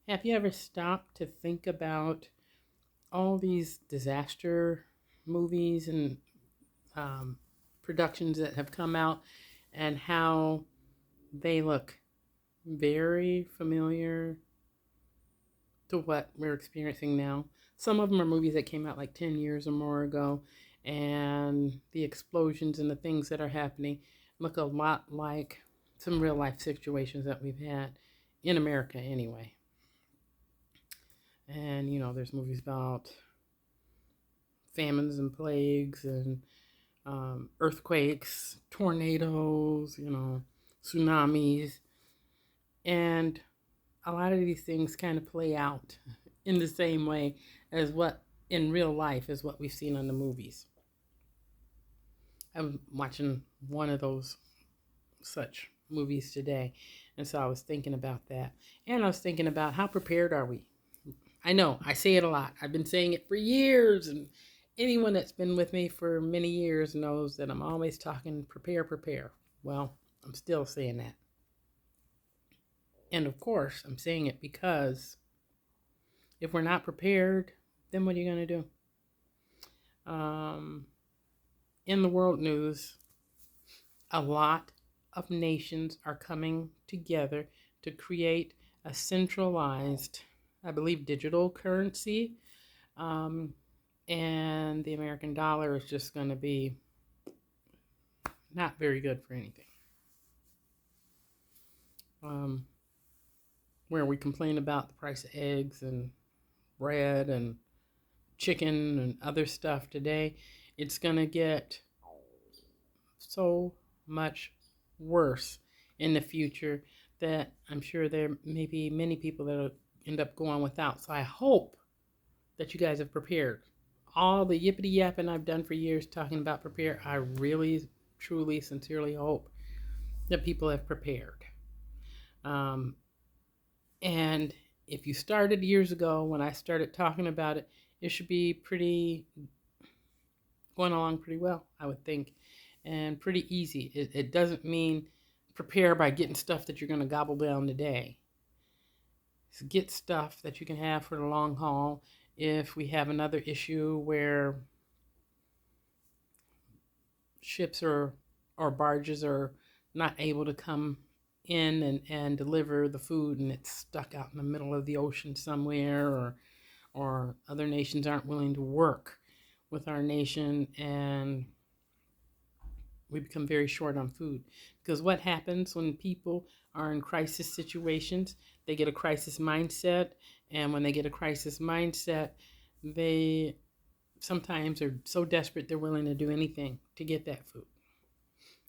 Have you ever stopped to think about all these disaster movies and um, productions that have come out and how they look very familiar to what we're experiencing now? Some of them are movies that came out like 10 years or more ago, and the explosions and the things that are happening look a lot like some real life situations that we've had in America anyway. And there's movies about famines and plagues and earthquakes, tornadoes, tsunamis. And a lot of these things kind of play out in the same way as what in real life is what we've seen on the movies. I'm watching one of those such movies today, and so I was thinking about that. And I was thinking about how prepared are we? I know I say it a lot. I've been saying it for years, and anyone that's been with me for many years knows that I'm always talking prepare, prepare. Well, I'm still saying that. And of course, I'm saying it because if we're not prepared, then what are you going to do? In the world news, a lot of nations are coming together to create a centralized, I believe, digital currency. Um, and the American dollar is just going to be not very good for anything. Um, where we complain about the price of eggs and bread and chicken and other stuff today, it's going to get so much worse in the future that I'm sure there may be many people that'll end up going without. So I hope that you guys have prepared. All the yippity yapping I've done for years talking about prepare, I really, truly, sincerely hope that people have prepared. Um, and if you started years ago when I started talking about it, it should be pretty going along pretty well, I would think, and pretty easy. It doesn't mean prepare by getting stuff that you're going to gobble down today. So get stuff that you can have for the long haul. If we have another issue where ships or barges are not able to come in and deliver the food and it's stuck out in the middle of the ocean somewhere, or other nations aren't willing to work with our nation and we become very short on food. Because what happens when people are in crisis situations? They get a crisis mindset, and when they get a crisis mindset, they sometimes are so desperate they're willing to do anything to get that food,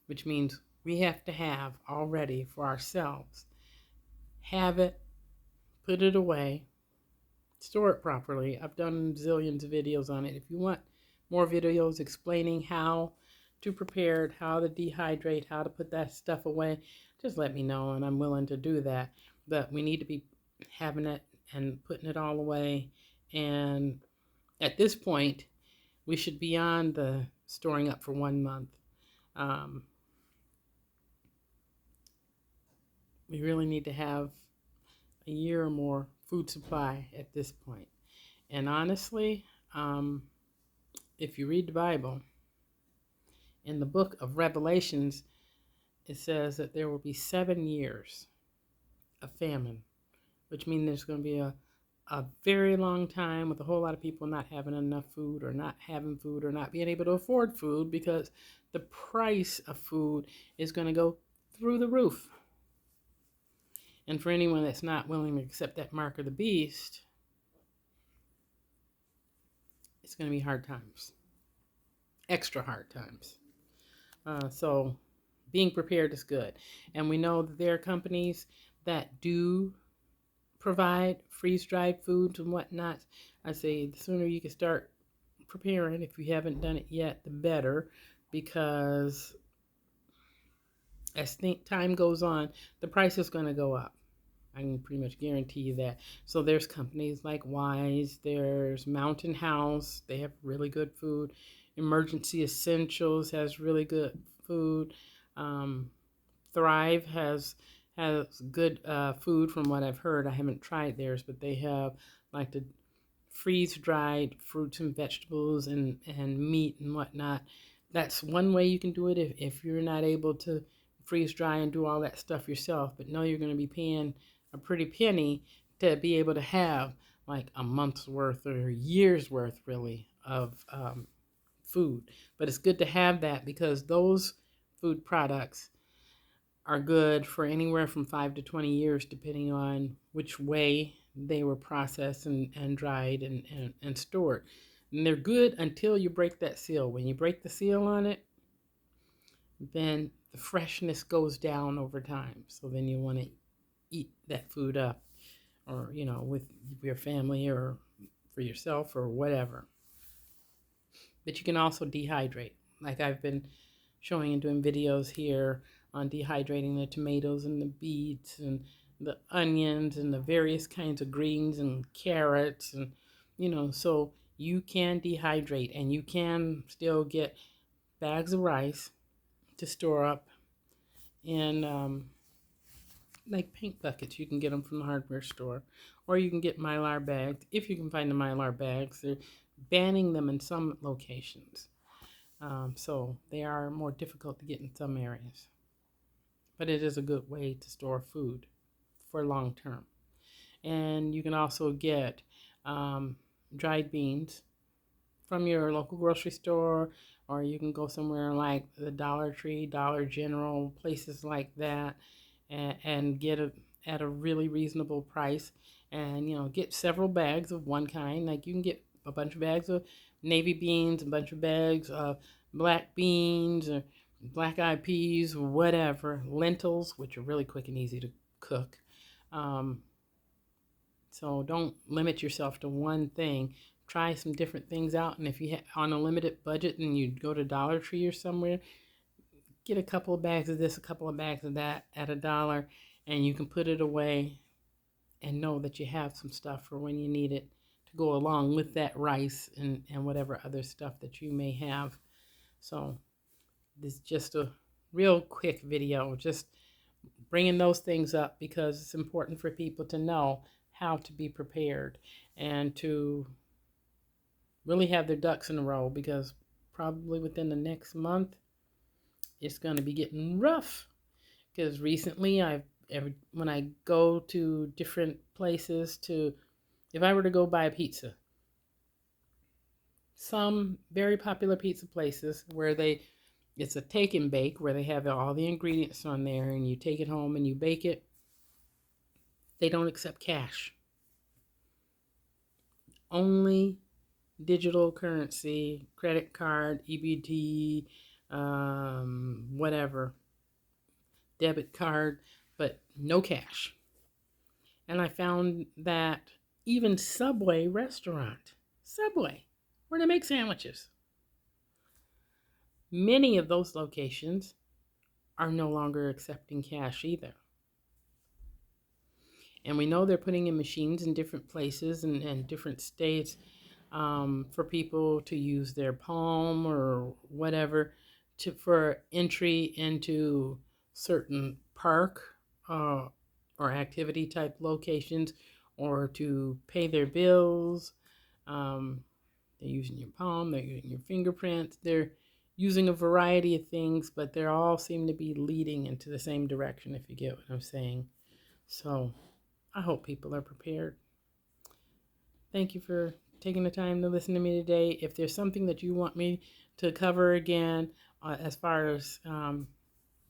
which means we have to have already for ourselves. Have it, put it away, store it properly. I've done zillions of videos on it. If you want more videos explaining how to prepare it, how to dehydrate, how to put that stuff away, just let me know and I'm willing to do that. But we need to be having it and putting it all away. And at this point, we should be on the storing up for 1 month. Um, we really need to have a year or more food supply at this point. And honestly, um, if you read the Bible, in the book of Revelations, it says that there will be 7 years of famine, which means there's going to be a very long time with a whole lot of people not having enough food or not having food or not being able to afford food because the price of food is going to go through the roof. And for anyone that's not willing to accept that mark of the beast, it's going to be hard times, extra hard times. So being prepared is good. And we know that there are companies that do provide freeze-dried foods and whatnot. I say the sooner you can start preparing, if you haven't done it yet, the better, because as time goes on, the price is going to go up. I can pretty much guarantee you that. So there's companies like Wise, there's Mountain House, they have really good food. Emergency Essentials has really good food. Um, Thrive has good food from what I've heard. I haven't tried theirs, but they have like the freeze dried fruits and vegetables and meat and whatnot. That's one way you can do it if you're not able to freeze dry and do all that stuff yourself. But no, you're going to be paying a pretty penny to be able to have like a month's worth or a year's worth, really, of food. But it's good to have that because those food products are good for anywhere from 5 to 20 years, depending on which way they were processed and dried and stored. And they're good until you break that seal. When you break the seal on it, then the freshness goes down over time. So then you want to eat that food up, or, with your family or for yourself or whatever. But you can also dehydrate. Like I've been showing and doing videos here on dehydrating the tomatoes and the beets and the onions and the various kinds of greens and carrots and so you can dehydrate and you can still get bags of rice to store up in like paint buckets. You can get them from the hardware store, or you can get Mylar bags if you can find the Mylar bags. They're banning them in some locations. So they are more difficult to get in some areas. But it is a good way to store food for long term. And you can also get dried beans from your local grocery store, or you can go somewhere like the Dollar Tree, Dollar General, places like that, and get it at a really reasonable price. And get several bags of one kind. Like you can get a bunch of bags of navy beans, a bunch of bags of black beans, or black eyed peas, whatever, lentils, which are really quick and easy to cook. So don't limit yourself to one thing. Try some different things out, and if you on a limited budget and you go to Dollar Tree or somewhere, get a couple of bags of this, a couple of bags of that at $1, and you can put it away and know that you have some stuff for when you need it to go along with that rice and whatever other stuff that you may have. So this is just a real quick video, just bringing those things up because it's important for people to know how to be prepared and to really have their ducks in a row, because probably within the next month it's going to be getting rough. Because recently when I go to different places if I were to go buy a pizza, some very popular pizza places where it's a take and bake, where they have all the ingredients on there and you take it home and you bake it, they don't accept cash. Only digital currency, credit card, EBT, whatever, debit card, but no cash. And I found that even Subway, where they make sandwiches, many of those locations are no longer accepting cash either. And we know they're putting in machines in different places and different states for people to use their palm or whatever for entry into certain park or activity type locations, or to pay their bills. They're using your palm, they're using your fingerprints, they're using a variety of things, but they all seem to be leading into the same direction, if you get what I'm saying. So I hope people are prepared. Thank you for taking the time to listen to me today. If there's something that you want me to cover again, as far as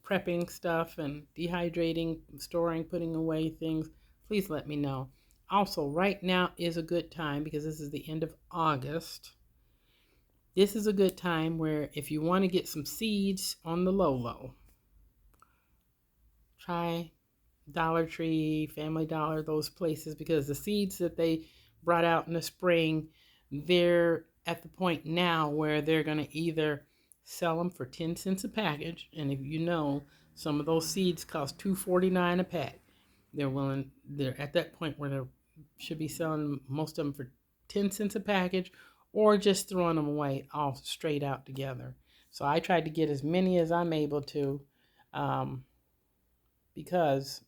prepping stuff and dehydrating, storing, putting away things, please let me know. Also, right now is a good time because this is the end of August. This is a good time where if you want to get some seeds on the low, try Dollar Tree, Family Dollar, those places, because the seeds that they brought out in the spring, they're at the point now where they're going to either sell them for 10 cents a package, and if you know, some of those seeds cost $2.49 a pack. They're at that point where they should be selling most of them for 10 cents a package, or just throwing them away all straight out together. So I tried to get as many as I'm able to, because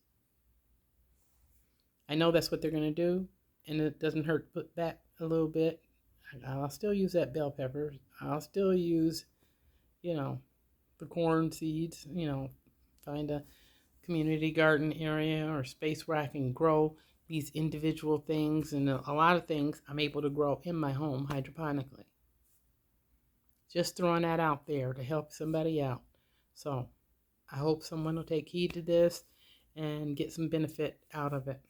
I know that's what they're going to do, and it doesn't hurt to put back a little bit. I'll still use that bell pepper. I'll still use, you know, the corn seeds, find a community garden area or space where I can grow these individual things. And a lot of things I'm able to grow in my home hydroponically. Just throwing that out there to help somebody out. So I hope someone will take heed to this and get some benefit out of it.